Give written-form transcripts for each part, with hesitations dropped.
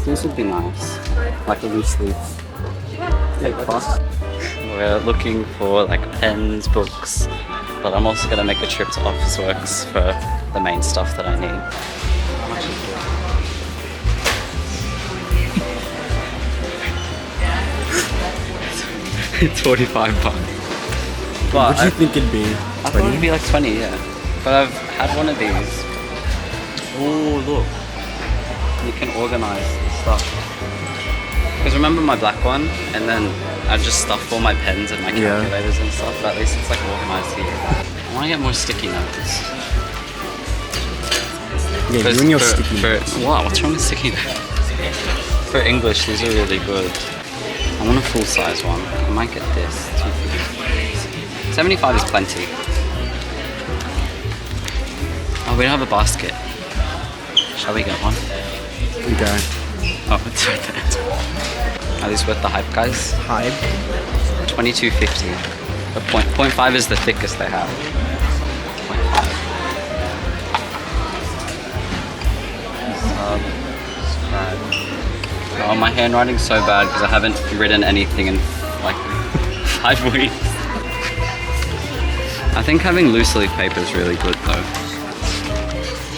These would be nice. Like a loose leaf. We're looking for like pens, books, but I'm also gonna make a trip to Officeworks for the main stuff that I need. How much is it? It's 45 bucks. What do you think it'd be? 20? I thought it'd be like 20, yeah. But I've had one of these. Oh, look. You can organize the stuff. Because remember my black one? And then I just stuffed all my pens and my calculators and stuff. But at least it's like organized here. I want to get more sticky notes. Yeah, you and your sticky notes. Wow, what's wrong with sticky notes? For English, these are really good. I want a full-size one. I might get this. 75 is plenty. Oh, we don't have a basket. Shall we get one? We go. Oh, it's right there. Are these worth the hype, guys? Hype? 22.50. The 0.5 is the thickest they have. 0.5. Subscribe. Oh, my handwriting's so bad because I haven't written anything in like 5 weeks. I think having loose leaf paper is really good though.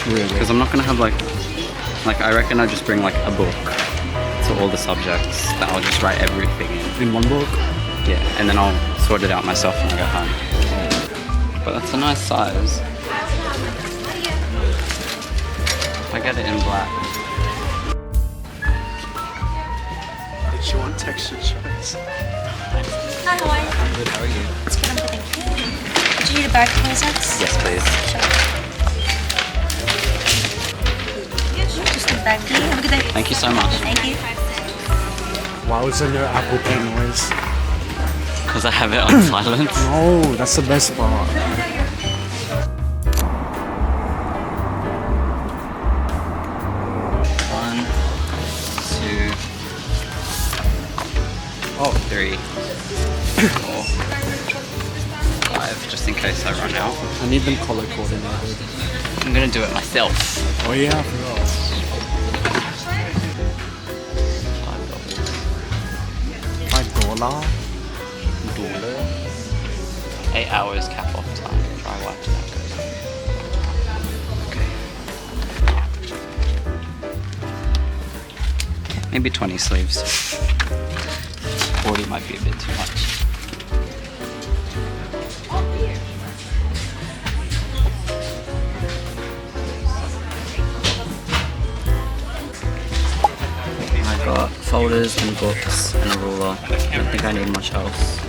Really? Because I'm not gonna have like I reckon I just bring like a book to all the subjects that I'll just write everything in. In one book? Yeah, and then I'll sort it out myself when I go home. But that's a nice size. I get it in black. Did she want textured shirts? Hi, how are you? Good, how are you? It's good, I'm good, thank you. Do you need a bag for close-ups? Yes, please. Sure. Just a bag, please. Have a good day. Thank you so much. Thank you. Why was there no Apple Pay noise? Because I have it on silent. No, that's the best part. 3, 4, 5, just in case I run out. I need them color coordinated. I'm gonna do it myself. Oh yeah, I forgot. $5. 8 hours cap off time. Try watch that goes. Okay. Maybe 20 sleeves. 40 might be a bit too much. I got folders and books and a ruler. I don't think I need much else.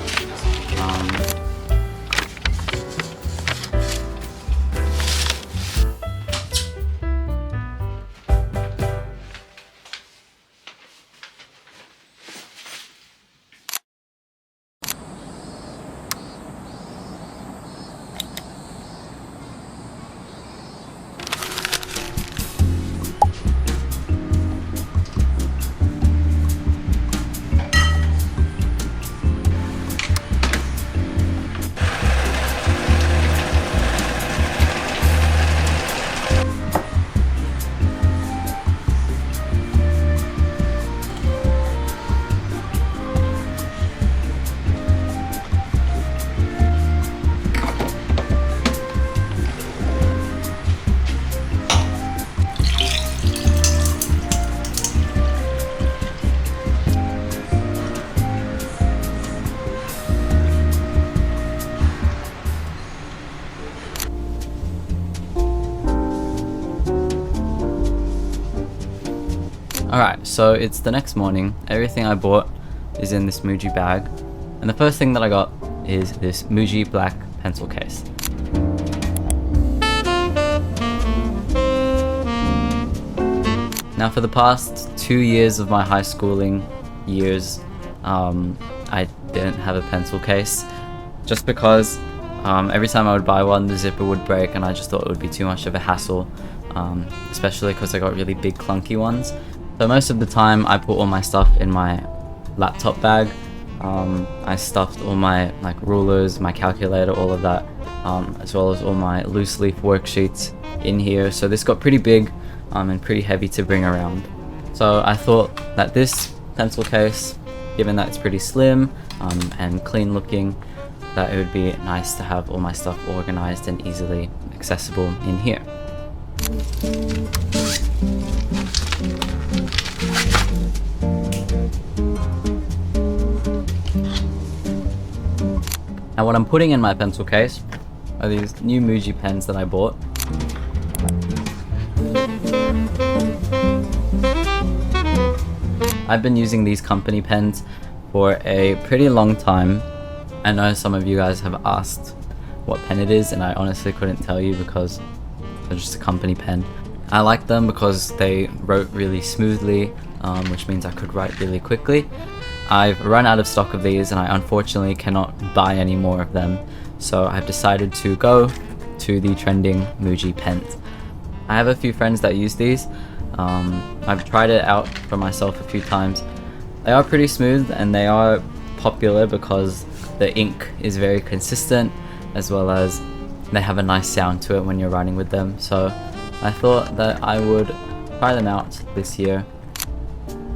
Alright, so it's the next morning. Everything I bought is in this Muji bag. And the first thing that I got is this Muji black pencil case. Now for the past 2 years of my high schooling years, I didn't have a pencil case. Just because every time I would buy one, the zipper would break and I just thought it would be too much of a hassle. Especially because I got really big clunky ones. So most of the time I put all my stuff in my laptop bag. I stuffed all my rulers, my calculator, all of that, as well as all my loose leaf worksheets in here. So this got pretty big and pretty heavy to bring around. So I thought that this pencil case, given that it's pretty slim and clean looking, that it would be nice to have all my stuff organized and easily accessible in here. Now what I'm putting in my pencil case are these new Muji pens that I bought. I've been using these company pens for a pretty long time. I know some of you guys have asked what pen it is, and I honestly couldn't tell you because they're just a company pen. I like them because they wrote really smoothly, which means I could write really quickly. I've run out of stock of these and I unfortunately cannot buy any more of them, so I've decided to go to the trending Muji pens. I have a few friends that use these. I've tried it out for myself a few times. They are pretty smooth and they are popular because the ink is very consistent, as well as they have a nice sound to it when you're writing with them, so I thought that I would try them out this year.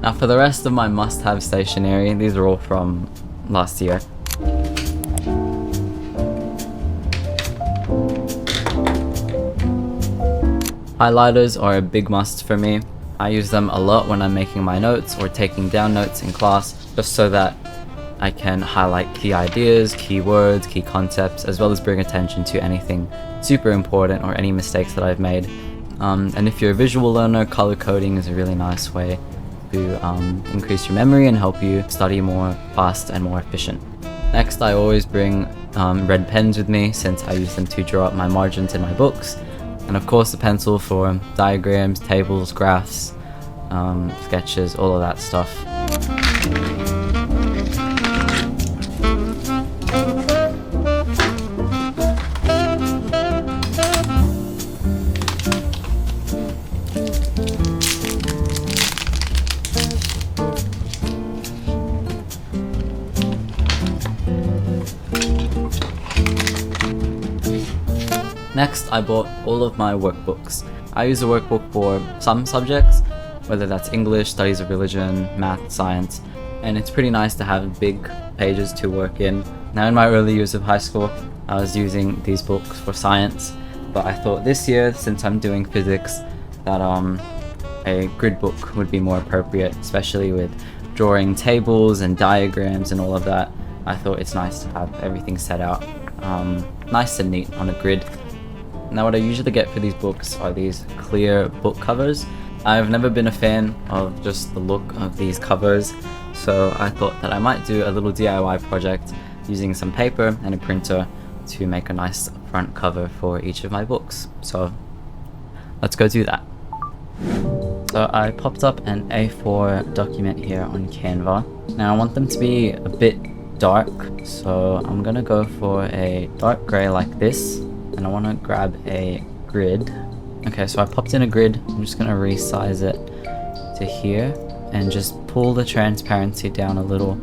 Now for the rest of my must-have stationery, these are all from last year. Highlighters are a big must for me. I use them a lot when I'm making my notes or taking down notes in class, just so that I can highlight key ideas, key words, key concepts, as well as bring attention to anything super important or any mistakes that I've made. And if you're a visual learner, color coding is a really nice way to increase your memory and help you study more fast and more efficient. Next, I always bring red pens with me since I use them to draw up my margins in my books. And of course the pencil for diagrams, tables, graphs, sketches, all of that stuff. Next, I bought all of my workbooks. I use a workbook for some subjects, whether that's English, studies of religion, math, science, and it's pretty nice to have big pages to work in. Now in my early years of high school, I was using these books for science, but I thought this year, since I'm doing physics, that a grid book would be more appropriate, especially with drawing tables and diagrams and all of that. I thought it's nice to have everything set out nice and neat on a grid. Now what I usually get for these books are these clear book covers. I've never been a fan of just the look of these covers, so I thought that I might do a little DIY project using some paper and a printer to make a nice front cover for each of my books. So let's go do that. So I popped up an A4 document here on Canva. Now I want them to be a bit dark, so I'm gonna go for a dark gray like this, and I want to grab a grid. Okay, so I popped in a grid. I'm just gonna resize it to here and just pull the transparency down a little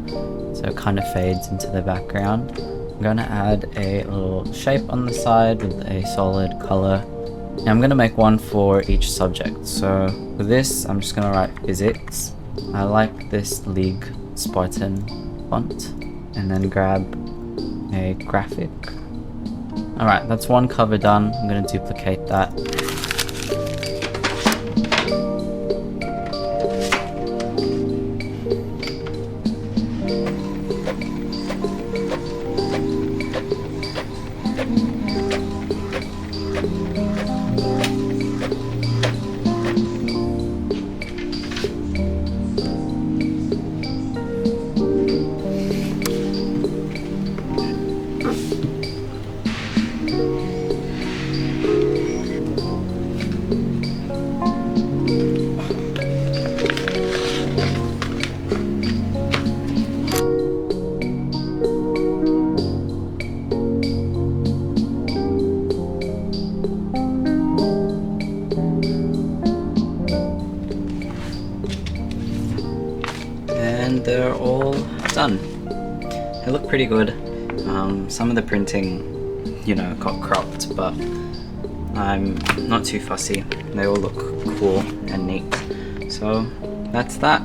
so it kind of fades into the background. I'm gonna add a little shape on the side with a solid color. Now I'm gonna make one for each subject. So for this, I'm just gonna write physics. I like this League Spartan font, and then grab a graphic. Alright, that's one cover done. I'm going to duplicate that. And they're all done. They look pretty good. Some of the printing, you know, got cropped, but I'm not too fussy. They all look cool and neat. So that's that.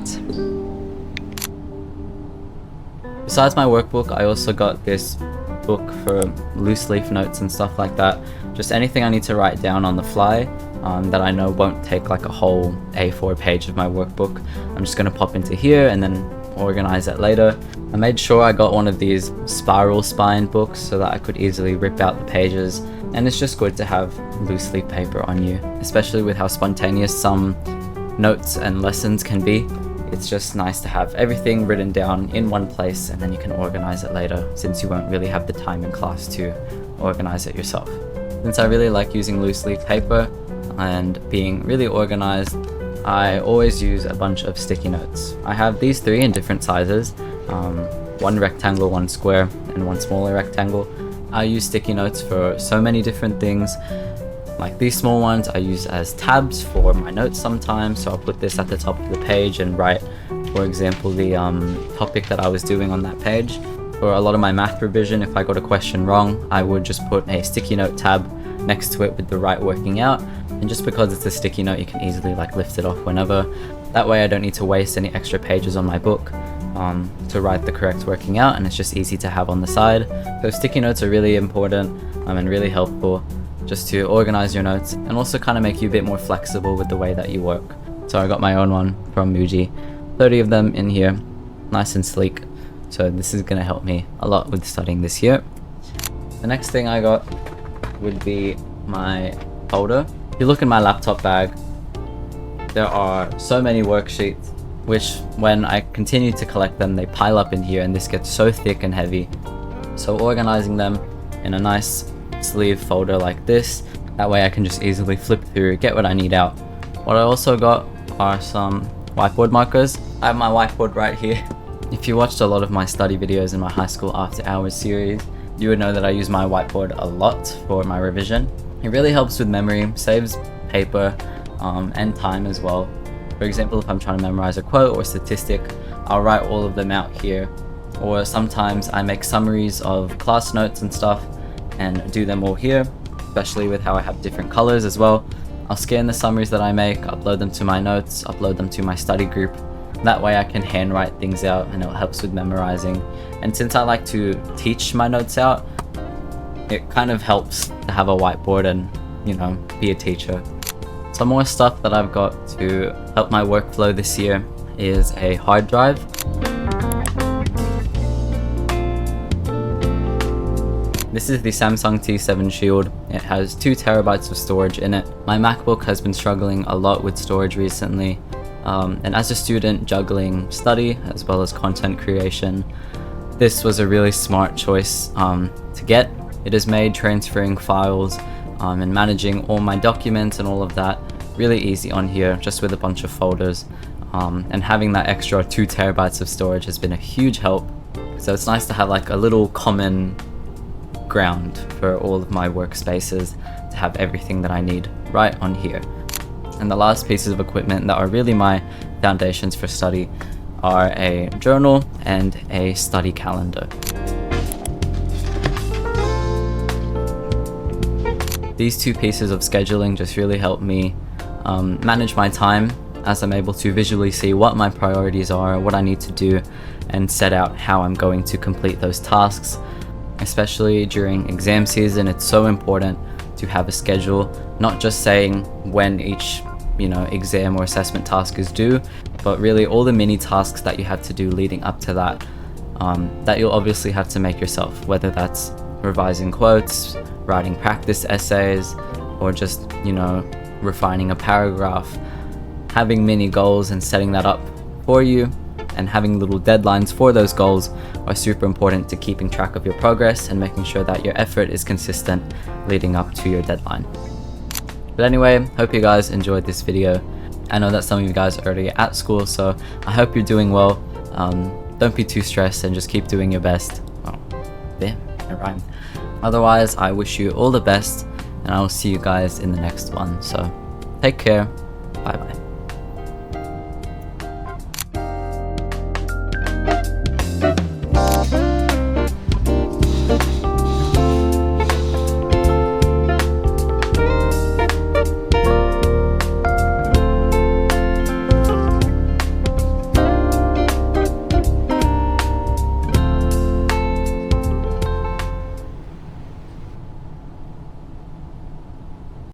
Besides my workbook, I also got this book for loose leaf notes and stuff like that. Just anything I need to write down on the fly that I know won't take like a whole A4 page of my workbook. I'm just going to pop into here and then organize it later. I made sure I got one of these spiral spine books so that I could easily rip out the pages, and it's just good to have loose leaf paper on you, especially with how spontaneous some notes and lessons can be. It's just nice to have everything written down in one place, and then you can organize it later, since you won't really have the time in class to organize it yourself. Since I really like using loose leaf paper and being really organized, I always use a bunch of sticky notes. I have these 3 in different sizes, one rectangle, one square, and one smaller rectangle. I use sticky notes for so many different things. Like these small ones I use as tabs for my notes sometimes, so I'll put this at the top of the page and write, for example, the topic that I was doing on that page. For a lot of my math revision, if I got a question wrong, I would just put a sticky note tab next to it with the right working out, and just because it's a sticky note you can easily like lift it off whenever. That way I don't need to waste any extra pages on my book to write the correct working out, and it's just easy to have on the side. So sticky notes are really important and really helpful just to organize your notes, and also kind of make you a bit more flexible with the way that you work. So I got my own one from Muji, 30 of them in here, nice and sleek. So this is going to help me a lot with studying this year. The next thing I got would be my folder. If you look in my laptop bag, there are so many worksheets, which when I continue to collect them, they pile up in here, and this gets so thick and heavy. So organizing them in a nice sleeve folder like this, that way I can just easily flip through, get what I need out. What I also got are some whiteboard markers. I have my whiteboard right here. If you watched a lot of my study videos in my high school after hours series, you would know that I use my whiteboard a lot for my revision. It really helps with memory, saves paper and time as well. For example, if I'm trying to memorize a quote or statistic, I'll write all of them out here. Or sometimes I make summaries of class notes and stuff and do them all here, especially with how I have different colors as well. I'll scan the summaries that I make, upload them to my notes, upload them to my study group. That way I can handwrite things out, and it helps with memorizing. And since I like to teach my notes out, it kind of helps to have a whiteboard and, you know, be a teacher. Some more stuff that I've got to help my workflow this year is a hard drive. This is the Samsung T7 Shield. It has 2 terabytes of storage in it. My MacBook has been struggling a lot with storage recently, and as a student juggling study as well as content creation, this was a really smart choice to get. It has made transferring files and managing all my documents and all of that really easy on here, just with a bunch of folders. And having that extra 2 terabytes of storage has been a huge help. So it's nice to have like a little common ground for all of my workspaces, to have everything that I need right on here. And the last pieces of equipment that are really my foundations for study are a journal and a study calendar. These 2 pieces of scheduling just really help me manage my time, as I'm able to visually see what my priorities are, what I need to do, and set out how I'm going to complete those tasks. Especially during exam season, it's so important to have a schedule, not just saying when each, exam or assessment task is due, but really all the mini tasks that you have to do leading up to that, that you'll obviously have to make yourself, whether that's revising quotes, writing practice essays, or just, refining a paragraph. Having mini goals and setting that up for you, and having little deadlines for those goals are super important to keeping track of your progress and making sure that your effort is consistent leading up to your deadline. But anyway, hope you guys enjoyed this video. I know that some of you guys are already at school, so I hope you're doing well. Don't be too stressed and just keep doing your best. Oh, damn, it rhymed. Otherwise, I wish you all the best, and I will see you guys in the next one. So take care. Bye bye.